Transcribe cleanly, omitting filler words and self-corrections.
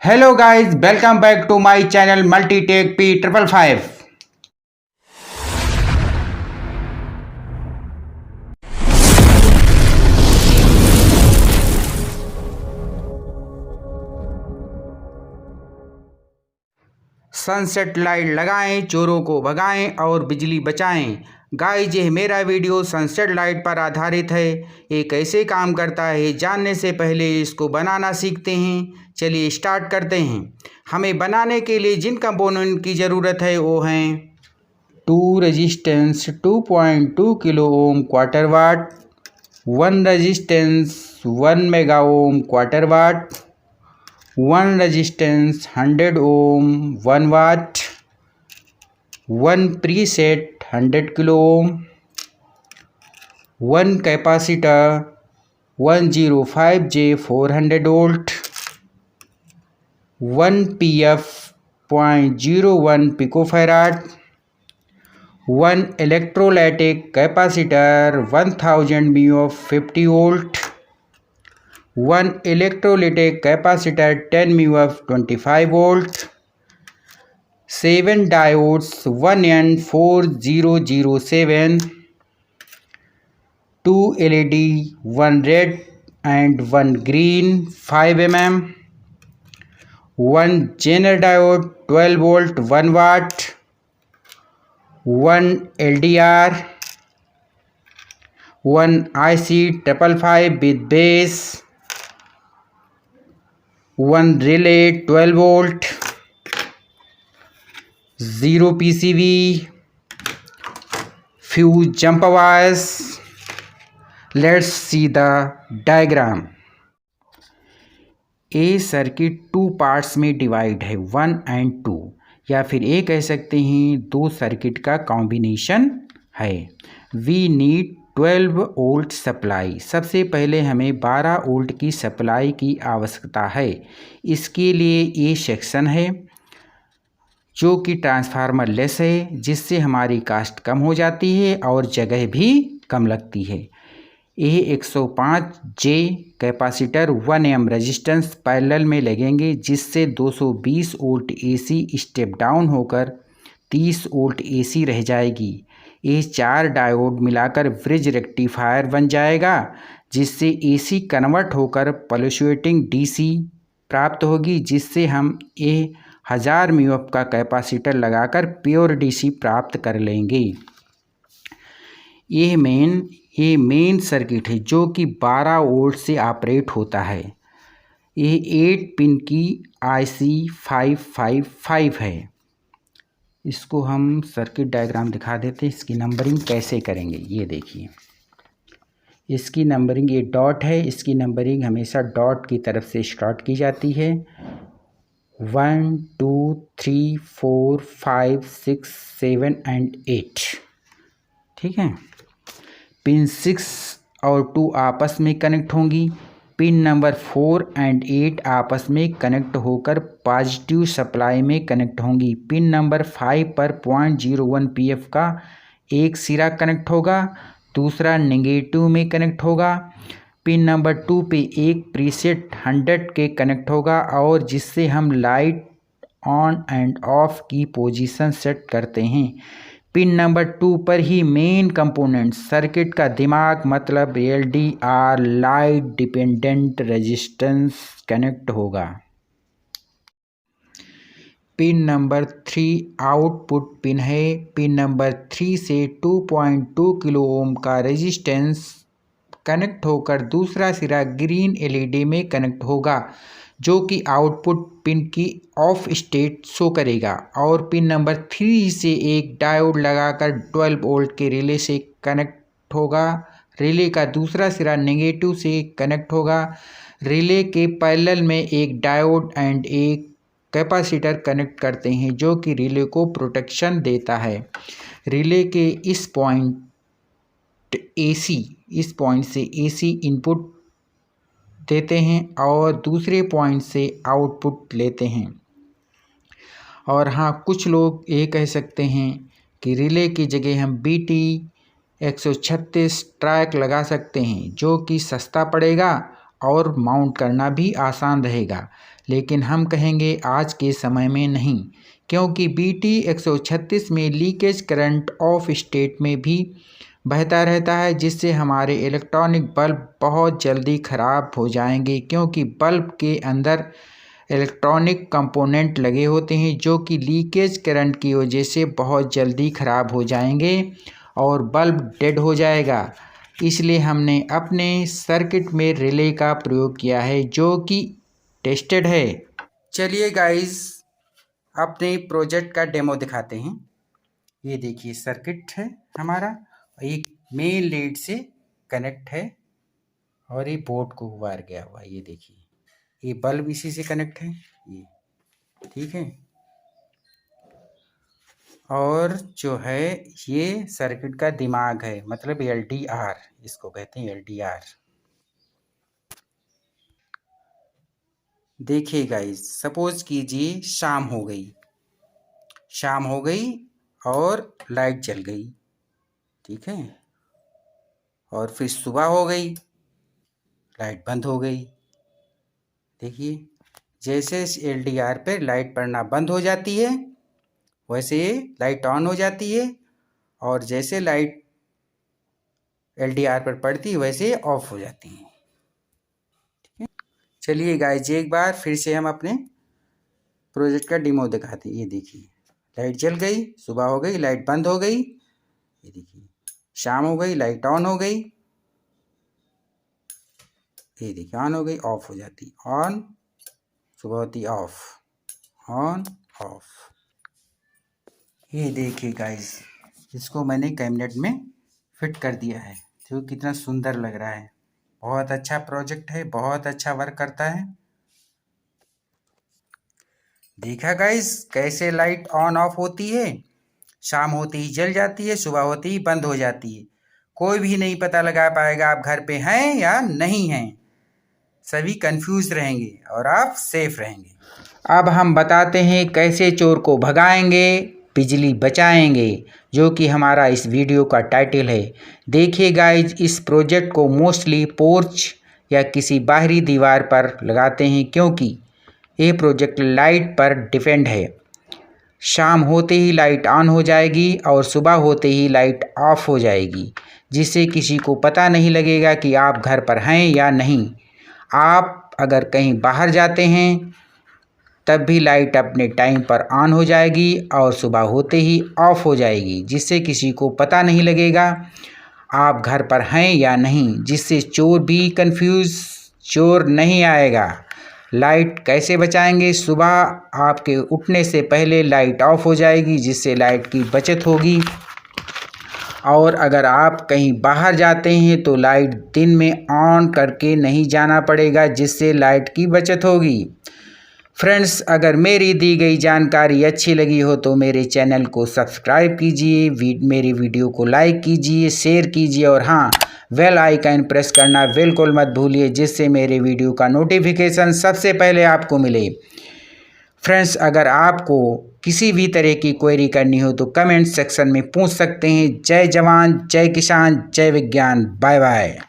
Hello guys, welcome back to my channel Multitech P555. Sunset light लगाएं, चोरों को भगाएं और बिजली बचाएं। गाइस, ये मेरा वीडियो सनसेट लाइट पर आधारित है। ये कैसे काम करता है जानने से पहले इसको बनाना सीखते हैं। चलिए स्टार्ट करते हैं। हमें बनाने के लिए जिन कंपोनेंट की ज़रूरत है वो हैं 2 resistance 2.2 kilo ohm quarter watt, 1 resistance 1 mega ohm quarter watt, 1 resistance 100 Om 1 watt, 1 preset 100 kilo ohm, 1 capacitor 105J 400 volt, 1 PF 0.01 picofarad, 1 electrolytic capacitor 1000 mA 50 volt, 1 electrolytic capacitor 10 mA 25 volt, 7 diodes 1N4007, 2 LED 1 red and 1 green 5 mm, 1 Zener diode 12 volt 1 watt, 1 LDR, 1 IC 555 with base, 1 relay 12 volt, 0 PCB, few jumper wires. Let's see the diagram. A circuit 2 parts में divide है, 1 and 2, या फिर ये कह सकते हैं 2 circuit का combination है। We need 12 volt supply. सबसे पहले हमें 12 वोल्ट की सप्लाई की आवश्यकता है। इसके लिए ये सेक्शन है जो कि ट्रांसफार्मर लेस है, जिससे हमारी कास्ट कम हो जाती है और जगह भी कम लगती है। यह 105J capacitor 1 M resistance parallel में लगेंगे, जिससे 220 वोल्ट AC स्टेप डाउन होकर 30 वोल्ट AC रह जाएगी। ये 4 डायोड मिलाकर ब्रिज रेक्टिफायर बन जाएगा, जिससे AC कन्वर्ट होकर फ्लक्चुएटिंग DC प्राप्त होगी, जिससे हम ये 1000 mA का कैपेसिटर लगाकर प्योर DC प्राप्त कर लेंगे। ये मेन सर्किट है जो कि 12 वोल्ट से ऑपरेट होता है। ये 8 पिन की IC 555 है। इसको हम सर्किट डायग्राम दिखा देते हैं। इसकी नंबरिंग कैसे करेंगे ये देखिए। इसकी नंबरिंग ये डॉट है, इसकी नंबरिंग हमेशा डॉट की तरफ से स्टार्ट की जाती है। 1 2 3 4 5 6 7 and 8, ठीक है। पिन 6 और 2 आपस में कनेक्ट होंगी। पिन नंबर 4 and 8 आपस में कनेक्ट होकर पॉजिटिव सप्लाई में कनेक्ट होंगी। पिन नंबर 5 पर 0.01 PF का एक सिरा कनेक्ट होगा, दूसरा नेगेटिव में कनेक्ट होगा। पिन नंबर 2 पे एक प्रीसेट 100 के कनेक्ट होगा, और जिससे हम लाइट ऑन एंड ऑफ की पोजीशन सेट करते हैं। पिन नंबर 2 पर ही मेन कंपोनेंट सर्किट का दिमाग मतलब LDR light dependent resistance connect होगा। पिन नंबर 3 आउटपुट पिन है। पिन नंबर 3 से 2.2 किलो ओम का रेजिस्टेंस कनेक्ट होकर दूसरा सिरा ग्रीन LED में कनेक्ट होगा, जो कि आउटपुट पिन की ऑफ स्टेट शो करेगा। और पिन नंबर 3 से एक डायोड लगाकर 12 वोल्ट के रिले से कनेक्ट होगा। रिले का दूसरा सिरा नेगेटिव से कनेक्ट होगा। रिले के पैरेलल में एक डायोड एंड एक कैपेसिटर कनेक्ट करते हैं, जो कि रिले को प्रोटेक्शन देता है। रिले के इस पॉइंट से AC इनपुट देते हैं और दूसरे पॉइंट से आउटपुट लेते हैं। और हाँ, कुछ लोग ये कह सकते हैं कि रिले की जगह हम BT 136 ट्रैक लगा सकते हैं, जो कि सस्ता पड़ेगा और माउंट करना भी आसान रहेगा। लेकिन हम कहेंगे आज के समय में नहीं, क्योंकि BT 136 में लीकेज करंट ऑफ स्टेट में भी बहता रहता है, जिससे हमारे इलेक्ट्रॉनिक बल्ब बहुत जल्दी ख़राब हो जाएंगे, क्योंकि बल्ब के अंदर इलेक्ट्रॉनिक कंपोनेंट लगे होते हैं जो कि लीकेज करंट की वजह से बहुत जल्दी ख़राब हो जाएंगे और बल्ब डेड हो जाएगा। इसलिए हमने अपने सर्किट में रिले का प्रयोग किया है जो कि टेस्टेड है। चलिए गाइस, अपने प्रोजेक्ट का डेमो दिखाते हैं। ये देखिए सर्किट है हमारा, एक मेन लीड से कनेक्ट है और ये बोर्ड को वायर गया हुआ है। ये देखिए, ये बल्ब इसी से कनेक्ट है, ये ठीक है। और जो है ये सर्किट का दिमाग है, मतलब LDR इसको कहते हैं, LDR। देखिए गाइस, सपोज कीजिए शाम हो गई और लाइट जल गई, ठीक है। और फिर सुबह हो गई, लाइट बंद हो गई। देखिए, जैसे LDR पे लाइट पड़ना बंद हो जाती है वैसे ये लाइट ऑन हो जाती है, और जैसे लाइट LDR पर पड़ती है वैसे ऑफ हो जाती है, ठीक है। चलिए गाइस, एक बार फिर से हम अपने प्रोजेक्ट का डेमो दिखाते हैं। ये देखिए, लाइट जल गई, सुबह हो गई, लाइट बंद हो गई। ये देखिए, शाम हो गई, लाइट ऑन हो गई। ये देखिए, ऑन हो गई, ऑफ हो जाती, ऑन, सुबह होती, ऑफ, ऑन, ऑफ। ये देखिए गाइस, इसको मैंने कैबिनेट में फिट कर दिया है, जो कितना सुंदर लग रहा है। बहुत अच्छा प्रोजेक्ट है, बहुत अच्छा वर्क करता है। देखा गाइस, कैसे लाइट ऑन ऑफ होती है, शाम होते ही जल जाती है, सुबह होते ही बंद हो जाती है। कोई भी नहीं पता लगा पाएगा आप घर पे हैं या नहीं हैं। सभी कंफ्यूज रहेंगे और आप सेफ रहेंगे। अब हम बताते हैं कैसे चोर को भगाएंगे, बिजली बचाएंगे, जो कि हमारा इस वीडियो का टाइटल है। देखिए गाइज, इस प्रोजेक्ट को मोस्टली पोर्च या किसी बाहरी दीवार पर लगाते हैं, क्योंकि ये प्रोजेक्ट लाइट पर डिपेंड है। शाम होते ही लाइट ऑन हो जाएगी और सुबह होते ही लाइट ऑफ हो जाएगी, जिससे किसी को पता नहीं लगेगा कि आप घर पर हैं या नहीं। आप अगर कहीं बाहर जाते हैं तब भी लाइट अपने टाइम पर ऑन हो जाएगी और सुबह होते ही ऑफ हो जाएगी, जिससे किसी को पता नहीं लगेगा आप घर पर हैं या नहीं, जिससे चोर भी कंफ्यूज, चोर नहीं आएगा। लाइट कैसे बचाएंगे? सुबह आपके उठने से पहले लाइट ऑफ हो जाएगी, जिससे लाइट की बचत होगी। और अगर आप कहीं बाहर जाते हैं तो लाइट दिन में ऑन करके नहीं जाना पड़ेगा, जिससे लाइट की बचत होगी। फ्रेंड्स, अगर मेरी दी गई जानकारी अच्छी लगी हो तो मेरे चैनल को सब्सक्राइब कीजिए, मेरी वीडियो को लाइक कीजिए, शेयर कीजिए, और हाँ, बेल आइकन प्रेस करना बिल्कुल मत भूलिए, जिससे मेरे वीडियो का नोटिफिकेशन सबसे पहले आपको मिले। फ्रेंड्स, अगर आपको किसी भी तरह की क्वेरी करनी हो तो कमेंट सेक्शन में पूछ सकते हैं। जय जवान, जय किसान, जय विज्ञान। Bye bye.